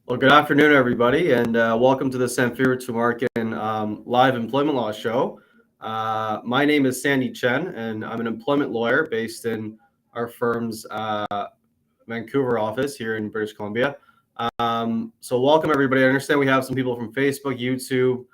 Well, good afternoon, everybody, and welcome to the Samfiru Tumarkin live employment law show. My name is Chen, and I'm an employment lawyer based in our firm's Vancouver office here in British Columbia. So, welcome, everybody. I understand we have some people from Facebook, YouTube,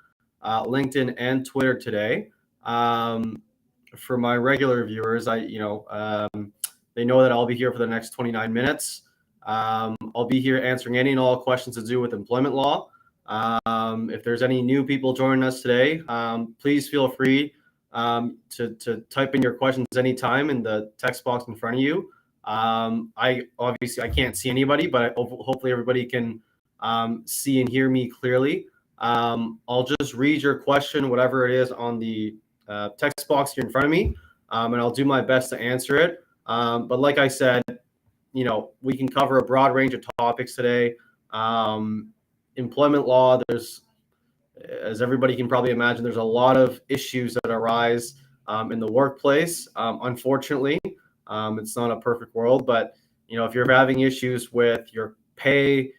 LinkedIn, and Twitter today. For my regular viewers, they know that I'll be here for the next 29 minutes. I'll be here answering any and all questions to do with employment law. If there's any new people joining us today, please feel free to type in your questions anytime in the text box in front of you. I can't see anybody, but hopefully everybody can see and hear me clearly. I'll just read your question, whatever it is, on the text box here in front of me, and I'll do my best to answer it. But like I said, we can cover a broad range of topics today. Employment law, as everybody can probably imagine, there's a lot of issues that arise in the workplace. Unfortunately, it's not a perfect world, but if you're having issues with your pay,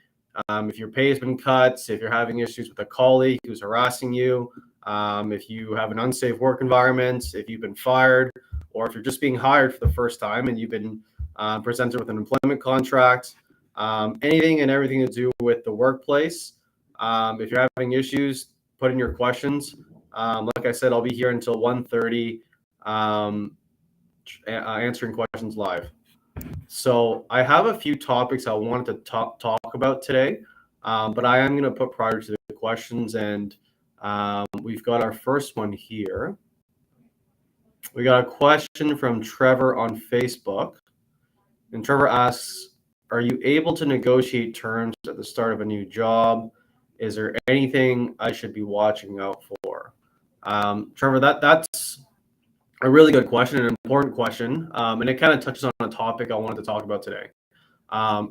if your pay has been cut, if you're having issues with a colleague who's harassing you, if you have an unsafe work environment, if you've been fired, or if you're just being hired for the first time and you've been presented with an employment contract, anything and everything to do with the workplace. If you're having issues, put in your questions. Like I said, I'll be here until 1:30 answering questions live. So I have a few topics I wanted to talk about today, but I am going to put prior to the questions, and we've got our first one here. We got a question from Trevor on Facebook. And Trevor asks, are you able to negotiate terms at the start of a new job? Is there anything I should be watching out for? Trevor, that's a really good question, an important question, and it kind of touches on a topic I wanted to talk about today.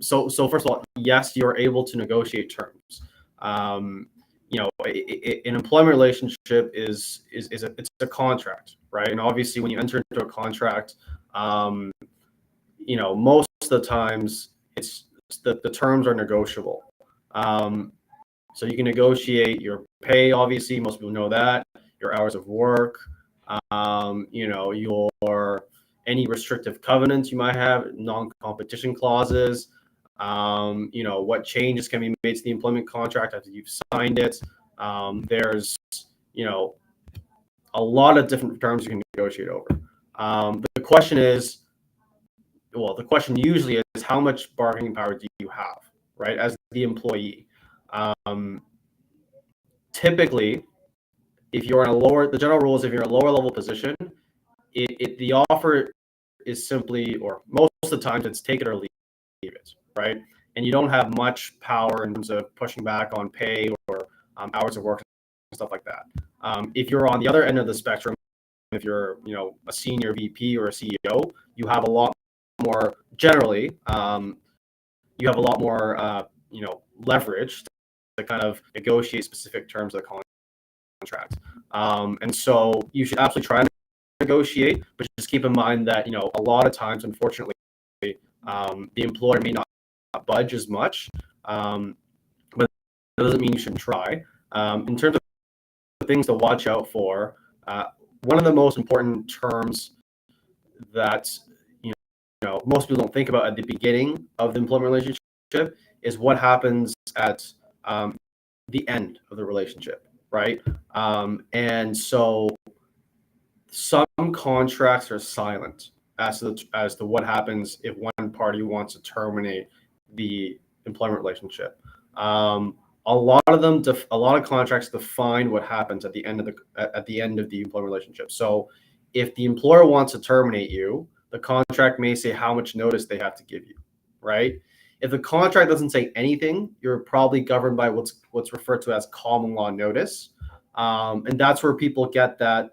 So first of all, yes, you're able to negotiate terms. An employment relationship it's a contract, right? And obviously, when you enter into a contract, most of the times it's the terms are negotiable. So you can negotiate your pay, obviously, most people know that, your hours of work, your any restrictive covenants you might have, non-competition clauses, what changes can be made to the employment contract after you've signed it. There's, a lot of different terms you can negotiate over. The question usually is, how much bargaining power do you have, right, as the employee? Typically, if you're the general rule is, if you're in a lower level position, the offer is simply, or most of the times, it's take it or leave it, right? And you don't have much power in terms of pushing back on pay or hours of work and stuff like that. If you're on the other end of the spectrum, if you're a senior VP or a CEO, you have a lot more, generally, you have a lot more leverage to kind of negotiate specific terms of the contract. And so you should absolutely try and negotiate, but just keep in mind that a lot of times, unfortunately, the employer may not budge as much, but that doesn't mean you shouldn't try. In terms of things to watch out for, one of the most important terms that most people don't think about at the beginning of the employment relationship is what happens at the end of the relationship, right? And so some contracts are silent as to what happens if one party wants to terminate the employment relationship. A lot of contracts define what happens at the end of the employment relationship. So if the employer wants to terminate you, the contract may say how much notice they have to give you, right? If the contract doesn't say anything, you're probably governed by what's referred to as common law notice. And that's where people get that,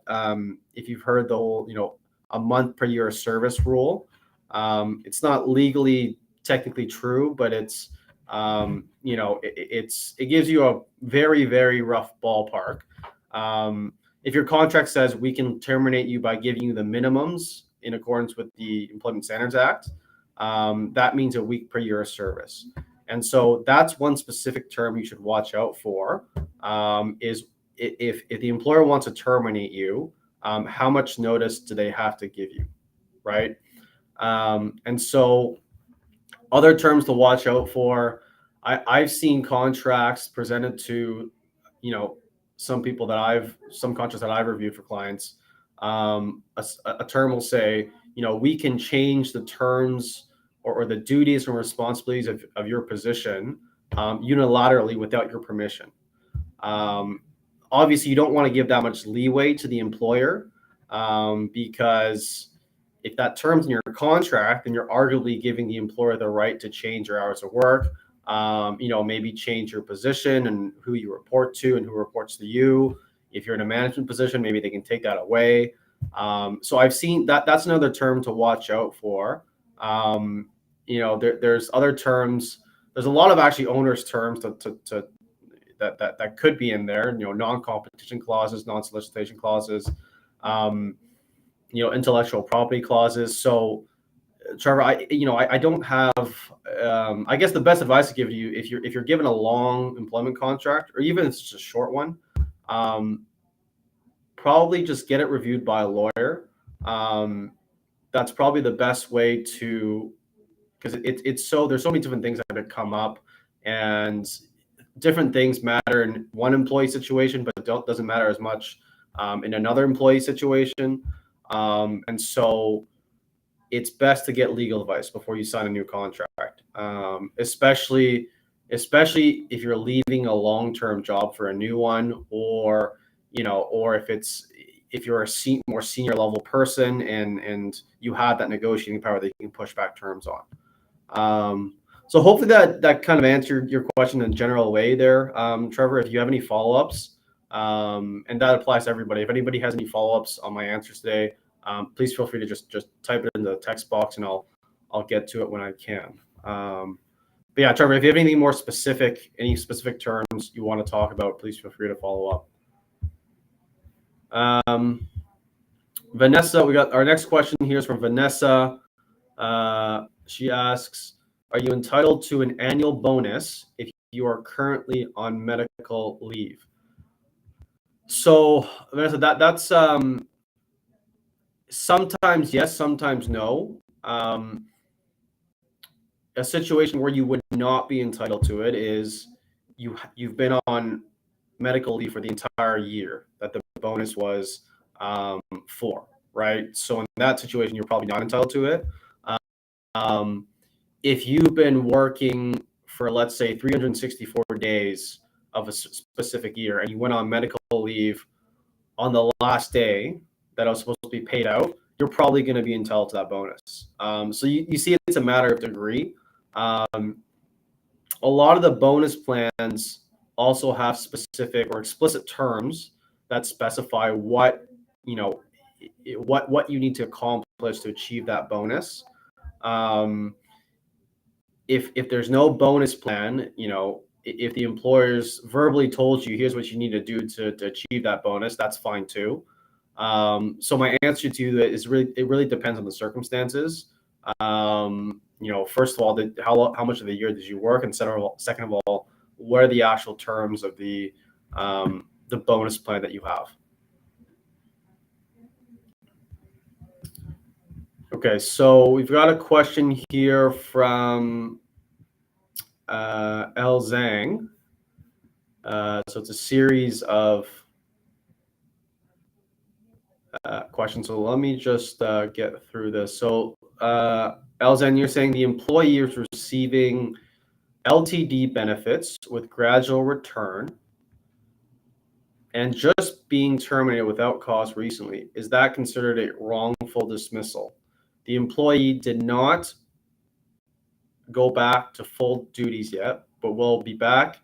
if you've heard the whole, a month per year of service rule, it's not legally technically true, but it's, it gives you a very, very rough ballpark. If your contract says we can terminate you by giving you the minimums in accordance with the Employment Standards Act, that means a week per year of service. And so that's one specific term you should watch out for, is if the employer wants to terminate you, how much notice do they have to give you, right? And so other terms to watch out for, I've seen contracts presented to, some contracts that I've reviewed for clients. A term will say, we can change the terms or the duties and responsibilities of your position unilaterally without your permission. Obviously, you don't want to give that much leeway to the employer, because if that term's in your contract, then you're arguably giving the employer the right to change your hours of work, maybe change your position and who you report to and who reports to you. If you're in a management position, maybe they can take that away. So I've seen that. That's another term to watch out for. There's other terms. There's a lot of actually onerous terms that could be in there. Non-competition clauses, non-solicitation clauses, intellectual property clauses. So, Trevor, I don't have. I guess the best advice to give you, if you're given a long employment contract, or even if it's just a short one, probably just get it reviewed by a lawyer. That's probably the best way to, because there's so many different things that could come up, and different things matter in one employee situation, but doesn't matter as much in another employee situation. And so it's best to get legal advice before you sign a new contract, especially if you're leaving a long-term job for a new one, or if you're a more senior level person and you have that negotiating power that you can push back terms on. So hopefully that kind of answered your question in a general way there, Trevor. If you have any follow-ups, and that applies to everybody. If anybody has any follow-ups on my answers today, please feel free to just type it in the text box, and I'll get to it when I can. But yeah, Trevor, if you have anything more specific, any specific terms you want to talk about, please feel free to follow up. Vanessa, we got our next question here is from Vanessa. She asks, are you entitled to an annual bonus if you are currently on medical leave? So, Vanessa, that's sometimes yes, sometimes no. A situation where you would not be entitled to it is you've been on medical leave for the entire year that the bonus was for, right? So in that situation, you're probably not entitled to it. If you've been working for, let's say, 364 days of a specific year, and you went on medical leave on the last day that was supposed to be paid out, you're probably going to be entitled to that bonus. So you see, it's a matter of degree. A lot of the bonus plans also have specific or explicit terms that specify what you need to accomplish to achieve that bonus. If there's no bonus plan, if the employers verbally told you, here's what you need to do to achieve that bonus, that's fine too. So my answer to you is it really depends on the circumstances. First of all, how much of the year did you work, and second of all, what are the actual terms of the bonus plan that you have? Okay, so we've got a question here from El Zhang. So it's a series of questions. So let me just get through this. So El Zhang, you're saying the employee is receiving LTD benefits with gradual return and just being terminated without cause recently. Is that considered a wrongful dismissal? The employee did not go back to full duties yet, but will be back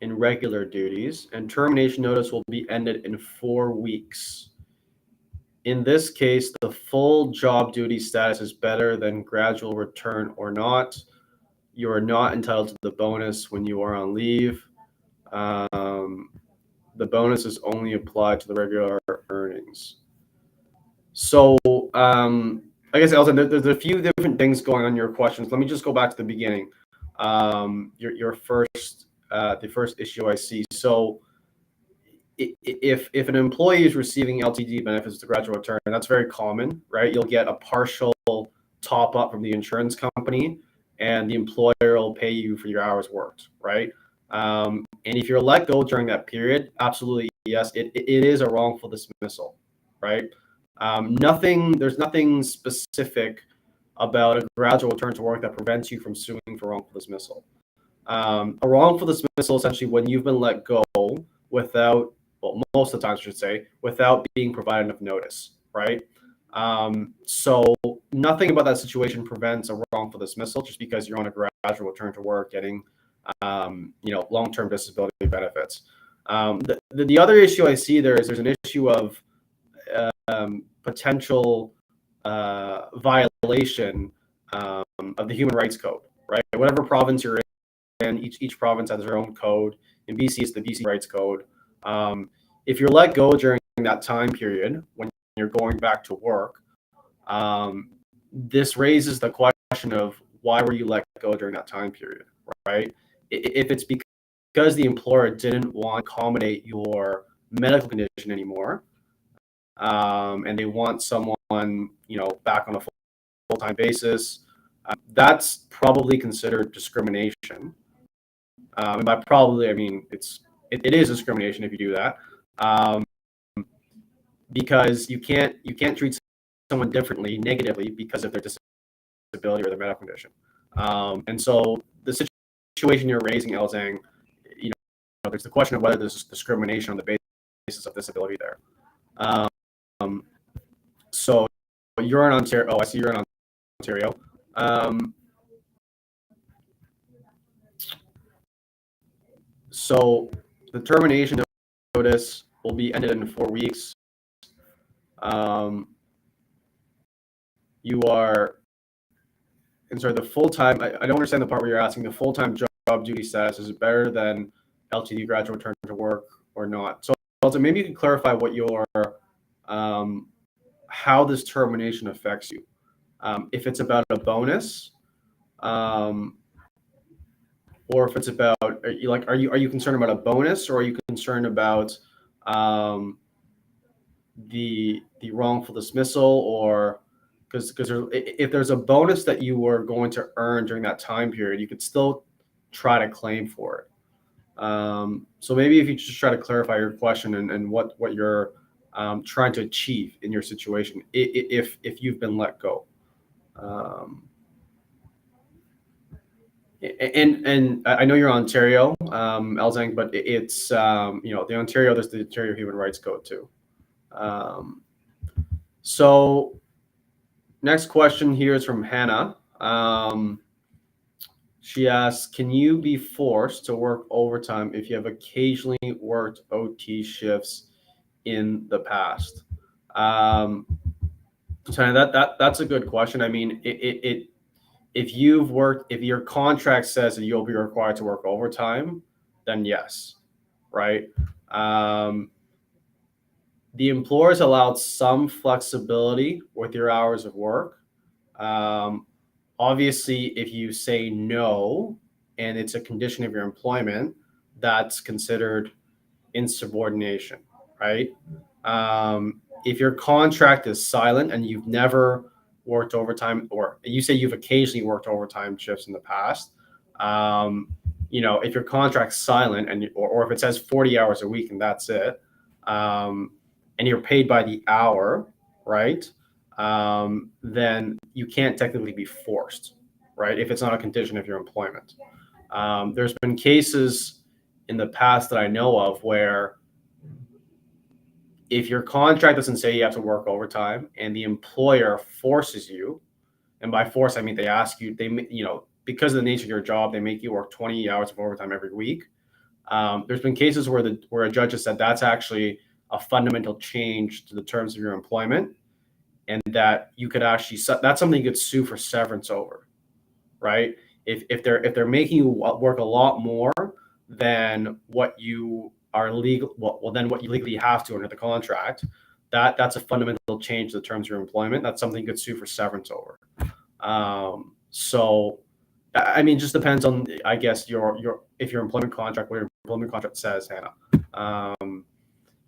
in regular duties, and termination notice will be ended in 4 weeks. In this case, the full job duty status is better than gradual return or not. You are not entitled to the bonus when you are on leave. The bonus is only applied to the regular earnings. So I guess, Elton, there's a few different things going on in your questions. Let me just go back to the beginning. your first the first issue I see. So if an employee is receiving LTD benefits to gradual return, that's very common, right? You'll get a partial top up from the insurance company, and the employer will pay you for your hours worked, right? And if you're let go during that period, absolutely yes, it is a wrongful dismissal, right? There's nothing specific about a gradual return to work that prevents you from suing for wrongful dismissal. A wrongful dismissal essentially when you've been let go without, well, most of the time I should say, without being provided enough notice, right? So nothing about that situation prevents a wrongful dismissal just because you're on a gradual return to work, getting, long-term disability benefits. The other issue I see there's an issue of potential violation of the Human Rights Code, right? Whatever province you're in, each province has their own code. In BC, it's the BC Rights Code. If you're let go during that time period when you're going back to work, this raises the question of why were you let go during that time period, right? If it's because the employer didn't want to accommodate your medical condition anymore, and they want someone, back on a full-time basis, that's probably considered discrimination. And by probably, I mean it is discrimination if you do that, because you can't treat someone differently, negatively, because of their disability or their medical condition. And so the situation you're raising, Elzang, there's the question of whether there's discrimination on the basis of disability there. So you're in Ontario. Oh, I see you're in Ontario. So the termination notice will be ended in 4 weeks. You are, and sorry, the full-time, I don't understand the part where you're asking the full-time job duty status, is it better than LTD gradual return to work or not? So also maybe you can clarify what your, how this termination affects you. If it's about a bonus, or if it's about, are you concerned about a bonus, or are you concerned about the wrongful dismissal, or because if there's a bonus that you were going to earn during that time period, you could still try to claim for it. So maybe if you just try to clarify your question and what you're trying to achieve in your situation if you've been let go. And I know you're Ontario, Elzang, but it's the Ontario. There's the Ontario Human Rights Code too. So next question here is from Hannah. She asks, can you be forced to work overtime if you have occasionally worked OT shifts in the past? So that's a good question. I mean, if your contract says that you'll be required to work overtime, then yes, right? The employer is allowed some flexibility with your hours of work. Obviously, if you say no and it's a condition of your employment, that's considered insubordination, right? If your contract is silent and you've never worked overtime, or you say you've occasionally worked overtime shifts in the past, if your contract's silent or if it says 40 hours a week and that's it, and you're paid by the hour, right? Then you can't technically be forced, right? If it's not a condition of your employment. There's been cases in the past that I know of where if your contract doesn't say you have to work overtime and the employer forces you, and by force, I mean they ask you, because of the nature of your job, they make you work 20 hours of overtime every week. There's been cases where a judge has said that's actually a fundamental change to the terms of your employment, and that you could actually, that's something you could sue for severance over, right? If they're making you work a lot more than what you are legal, well then what you legally have to under the contract, that's a fundamental change to the terms of your employment. That's something you could sue for severance over. So I mean, just depends on, I guess, if your employment contract, what your employment contract says, Hannah.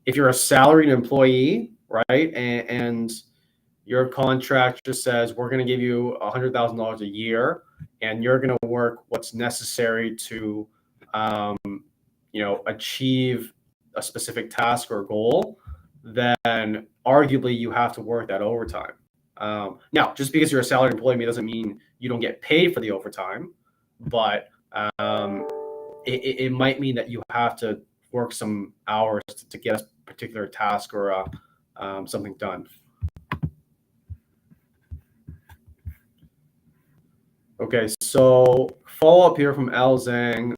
If you're a salaried employee, right, and your contract just says we're going to give you $100,000 a year, and you're going to work what's necessary to, achieve a specific task or goal, then arguably you have to work that overtime. Now, just because you're a salaried employee doesn't mean you don't get paid for the overtime, but it might mean that you have to work some hours to get a particular task or something done. Okay, so follow up here from Al Zhang.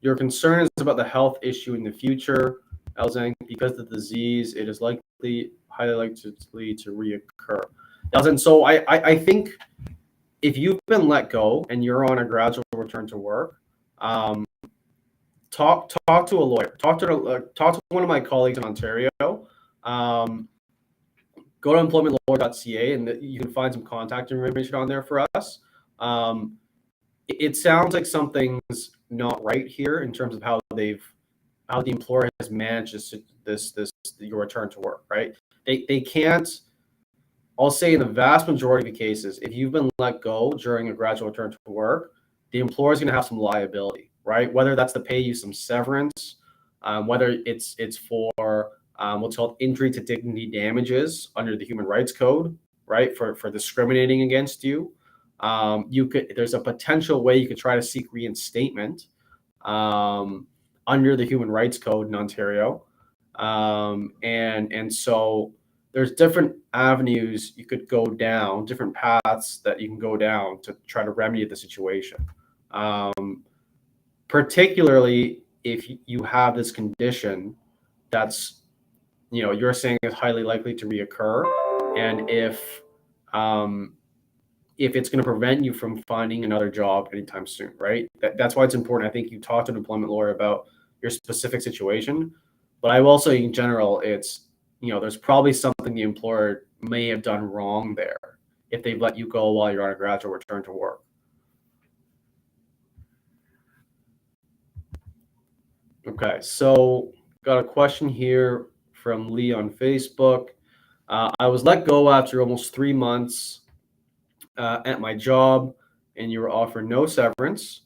Your concern is about the health issue in the future. Al Zhang, because of the disease, it is highly likely to reoccur. Al Zhang, so I think if you've been let go and you're on a gradual return to work, talk to a lawyer. Talk to one of my colleagues in Ontario. Go to employmentlawyer.ca and you can find some contact information on there for us. It sounds like something's not right here in terms of how the employer has managed your return to work, right? They can't. I'll say in the vast majority of cases, if you've been let go during a gradual return to work, the employer is going to have some liability, right? Whether that's to pay you some severance, whether it's for what's called injury to dignity damages under the Human Rights Code, right? For discriminating against you. There's a potential way you could try to seek reinstatement under the Human Rights Code in Ontario. And so there's different avenues you could go down, different paths that you can go down to try to remedy the situation. Particularly if you have this condition that's, you're saying is highly likely to reoccur, and if it's going to prevent you from finding another job anytime soon, right? That's why it's important. I think you talk to an employment lawyer about your specific situation, but I will say in general, it's, there's probably something the employer may have done wrong there if they've let you go while you're on a gradual return to work. Okay, so got a question here from Lee on Facebook. I was let go after almost 3 months at my job, and you were offered no severance.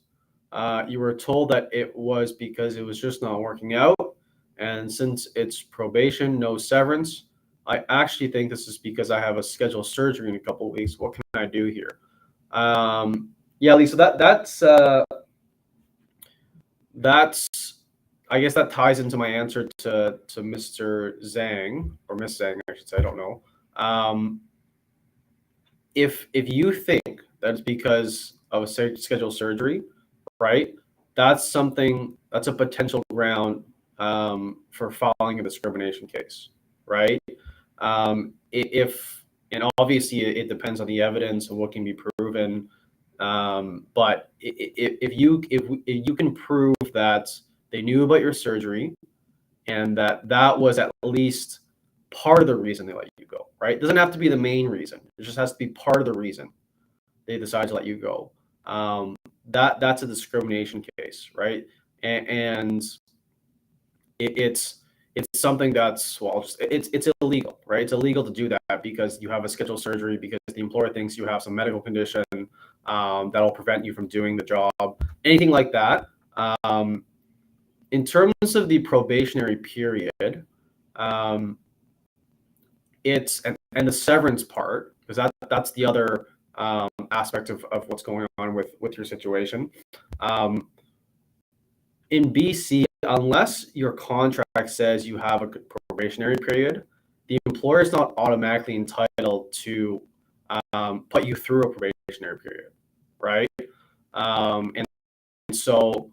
You were told that it was because it was just not working out, and since it's probation, no severance. I actually think this is because I have a scheduled surgery in a couple of weeks. What can I do here? Yeah, Lisa, that's I guess that ties into my answer to Mr. Zhang, or Miss Zhang, I should say. I don't know. If you think that it's because of a scheduled surgery, right? That's a potential ground for filing a discrimination case, right? And obviously it depends on the evidence and what can be proven. But if you can prove that they knew about your surgery and that was at least part of the reason they let you go, right? It doesn't have to be the main reason. It just has to be part of the reason they decide to let you go. That's a discrimination case, right? And it's something that's, well, it's illegal, right? It's illegal to do that because you have a scheduled surgery, because the employer thinks you have some medical condition that'll prevent you from doing the job, anything like that. In terms of the probationary period, it's and the severance part, because that's the other aspect of what's going on with your situation. In BC, unless your contract says you have a probationary period, the employer is not automatically entitled to put you through a probationary period, right? And so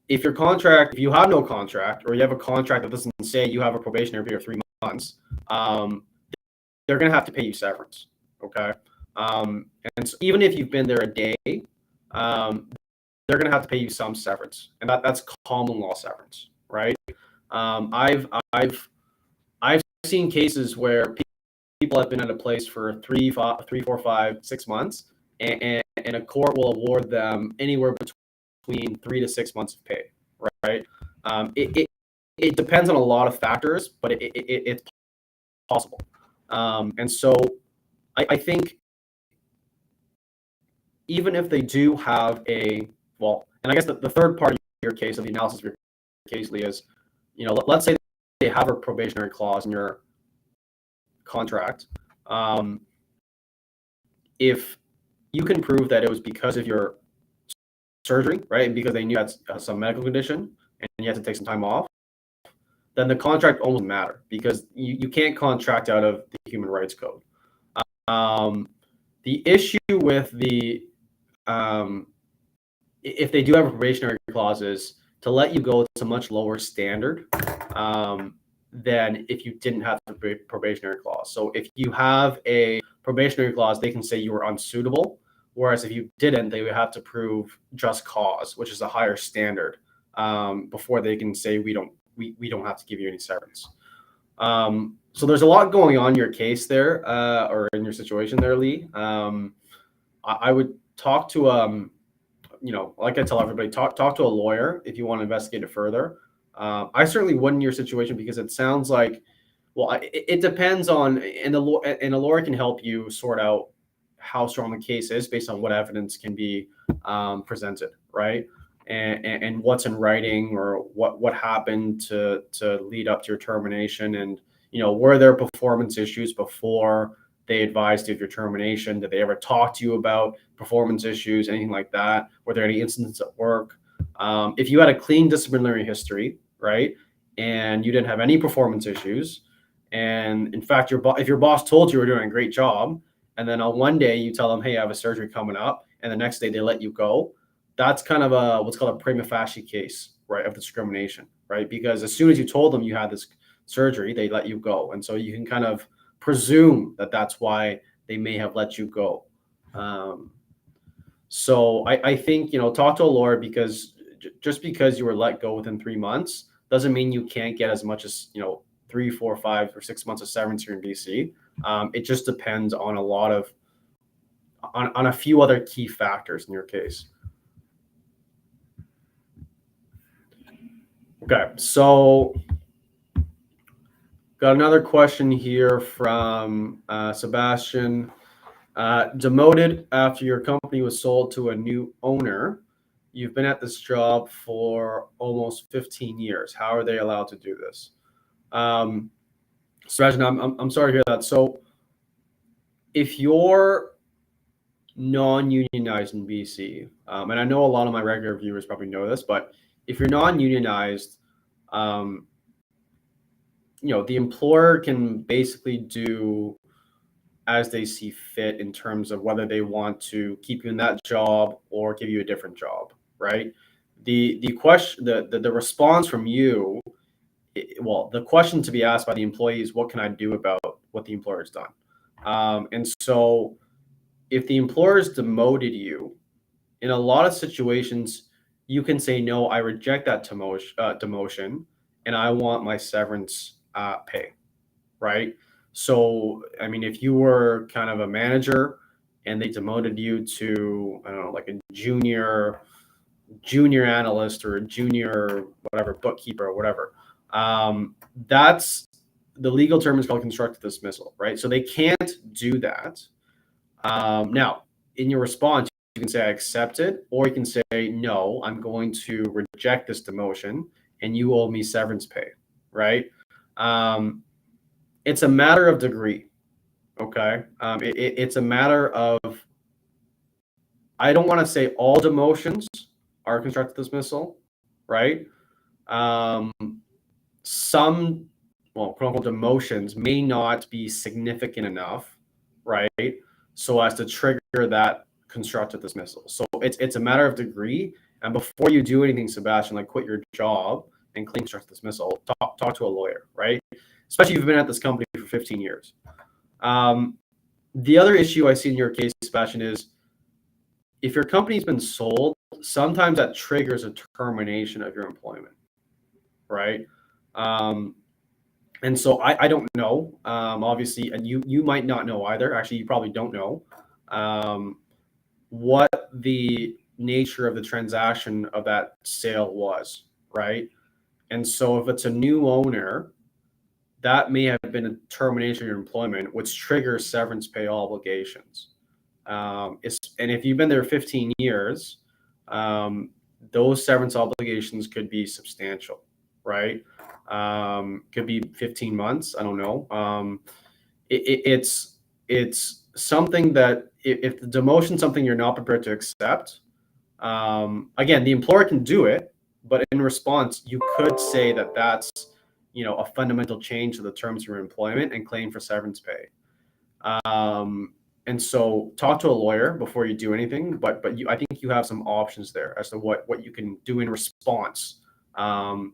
if you have no contract, or you have a contract that doesn't say you have a probationary period of 3 months, they're going to have to pay you severance, okay? And so even if you've been there a day, they're going to have to pay you some severance, and that's common law severance, right? I've seen cases where people have been at a place for 3, 4, 5, 6 months, and a court will award them anywhere between 3 to 6 months of pay, right? It depends on a lot of factors, but it's possible. And so I think even if they do have and I guess the third part of your case, of the analysis of your case, Lee, is, let's say they have a probationary clause in your contract. If you can prove that it was because of your surgery, right, and because they knew you had some medical condition and you had to take some time off, then the contract almost doesn't matter, because you can't contract out of the Human Rights Code. The issue with if they do have a probationary clause, is to let you go to a much lower standard than if you didn't have the probationary clause. So if you have a probationary clause, they can say you were unsuitable, whereas if you didn't, they would have to prove just cause, which is a higher standard, before they can say we don't have to give you any severance. So there's a lot going on in your case there, or in your situation there, Lee. I would talk to like I tell everybody, talk to a lawyer if you want to investigate it further. I certainly wouldn't in your situation, because it sounds like, it depends on, and a lawyer can help you sort out how strong the case is based on what evidence can be presented, right? And what's in writing, or what happened to lead up to your termination, and were there performance issues before they advised you of your termination? Did they ever talk to you about performance issues, anything like that? Were there any incidents at work? If you had a clean disciplinary history, right, and you didn't have any performance issues, and in fact if your boss told you were doing a great job, and then on one day you tell them, hey, I have a surgery coming up, and the next day they let you go, that's kind of what's called a prima facie case, right, of discrimination, right? Because as soon as you told them you had this surgery, they let you go, and so you can kind of presume that that's why they may have let you go. So I think, talk to a lawyer, because just because you were let go within 3 months doesn't mean you can't get as much as 3, 4, 5, or 6 months of severance here in BC. It just depends on on a few other key factors in your case. Okay, so got another question here from Sebastian. Demoted after your company was sold to a new owner. You've been at this job for almost 15 years. How are they allowed to do this? Sebastian, I'm sorry to hear that. So if you're non-unionized in BC, and I know a lot of my regular viewers probably know this, but if you're non-unionized, the employer can basically do as they see fit in terms of whether they want to keep you in that job or give you a different job, right? The question, the response from you, the question to be asked by the employee is, what can I do about what the employer has done? And so if the employer has demoted you, in a lot of situations, you can say, no, I reject that demotion, and I want my severance pay, right? So, I mean, if you were kind of a manager and they demoted you to, I don't know, like a junior analyst or a junior, whatever, bookkeeper or whatever, that's, the legal term is called constructive dismissal, right? So they can't do that. Now, in your response, you can say, I accept it, or you can say, no, I'm going to reject this demotion and you owe me severance pay, right? It's a matter of degree, okay? It's a matter of, I don't want to say all demotions are constructive dismissal, right? Some, quote unquote, demotions may not be significant enough, right, so as to trigger that constructive dismissal. So it's a matter of degree. And before you do anything, Sebastian, like quit your job and claim constructive dismissal, talk to a lawyer, right? Especially if you've been at this company for 15 years. The other issue I see in your case, Sebastian, is if your company's been sold, sometimes that triggers a termination of your employment, right? And so I don't know. Obviously, and you might not know either. Actually, you probably don't know. what the nature of the transaction of that sale was, right? And so if it's a new owner, that may have been a termination of your employment, which triggers severance pay obligations. And if you've been there 15 years, those severance obligations could be substantial, right? Could be 15 months. I don't know. It's something that if the demotion is something you're not prepared to accept, again, the employer can do it, but in response, you could say that that's a fundamental change to the terms of your employment and claim for severance pay. And so talk to a lawyer before you do anything, but I think you have some options there as to what you can do in response to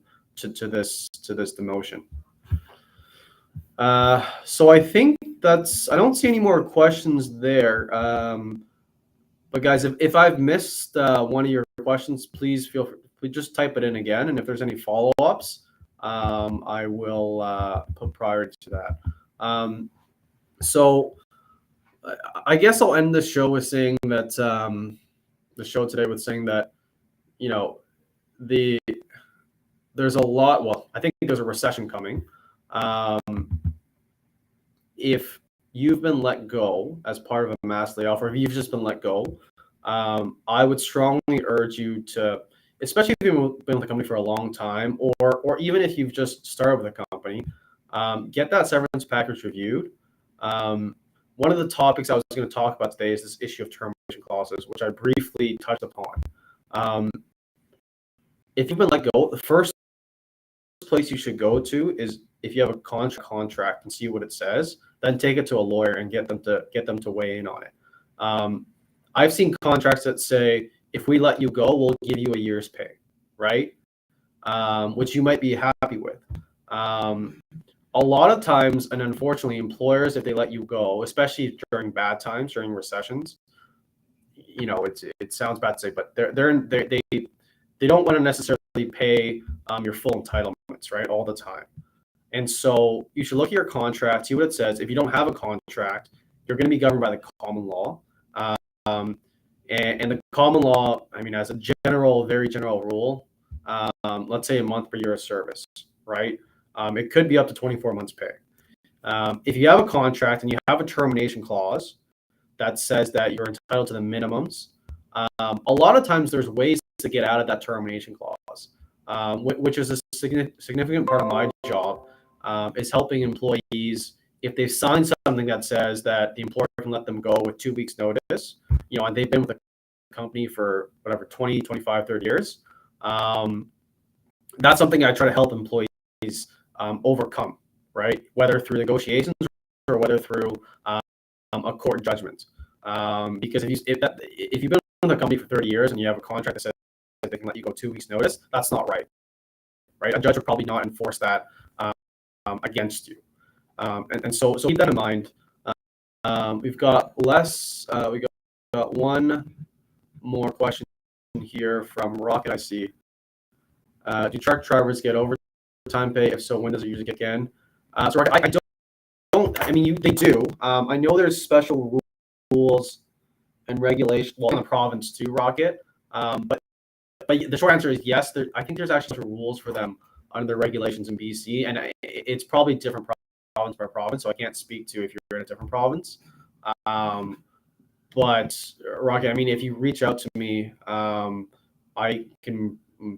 this demotion. So I think I don't see any more questions there. But guys, if I've missed one of your questions, please just type it in again. And if there's any follow-ups, I will put priority to that. So I guess I'll end the show with saying that there's a lot. Well, I think there's a recession coming. If you've been let go as part of a mass layoff, or if you've just been let go, I would strongly urge you to, especially if you've been with the company for a long time, or even if you've just started with a company, get that severance package reviewed. One of the topics I was going to talk about today is this issue of termination clauses, which I briefly touched upon. If you've been let go, the first place you should go to is if you have a contract and see what it says, then take it to a lawyer and get them to weigh in on it. I've seen contracts that say, if we let you go, we'll give you a year's pay, right? Which you might be happy with. A lot of times, and unfortunately, employers, if they let you go, especially during bad times, during recessions, it sounds bad to say, but they don't want to necessarily pay your full entitlements, right, all the time. And so you should look at your contract, see what it says. If you don't have a contract, you're going to be governed by the common law. And the common law, as a very general rule, let's say a month per year of service, right? It could be up to 24 months pay. If you have a contract and you have a termination clause that says that you're entitled to the minimums, a lot of times there's ways to get out of that termination clause, which is a significant part of my job, is helping employees. If they've signed something that says that the employer can let them go with 2 weeks notice, and they've been with the company for whatever, 20, 25, 30 years, that's something I try to help employees overcome, right? Whether through negotiations or whether through a court judgment. Because if you've been with a company for 30 years and you have a contract that says that they can let you go 2 weeks notice, that's not right. Right? A judge would probably not enforce that against you. And so keep that in mind. We've got one more question here from Rocket, I see. Do truck drivers get overtime pay? If so, when does it usually kick in? So Rocket, I don't. They do. I know there's special rules and regulations, in the province too, Rocket. But the short answer is yes. I think there's actually rules for them under the regulations in BC, and it's probably different province by province. So I can't speak to if you're in a different province. But Rocket, if you reach out to me, I'm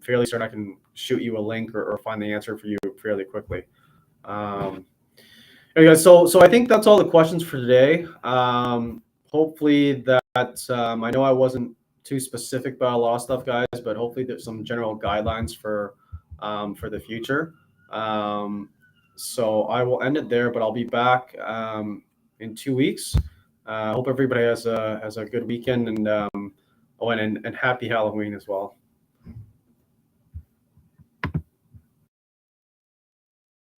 fairly certain I can shoot you a link or find the answer for you fairly quickly. Anyway, so I think that's all the questions for today. Hopefully that I know I wasn't too specific about a lot of stuff, guys, but hopefully there's some general guidelines for the future. So I will end it there, but I'll be back in 2 weeks. Hope everybody has a good weekend and happy Halloween as well.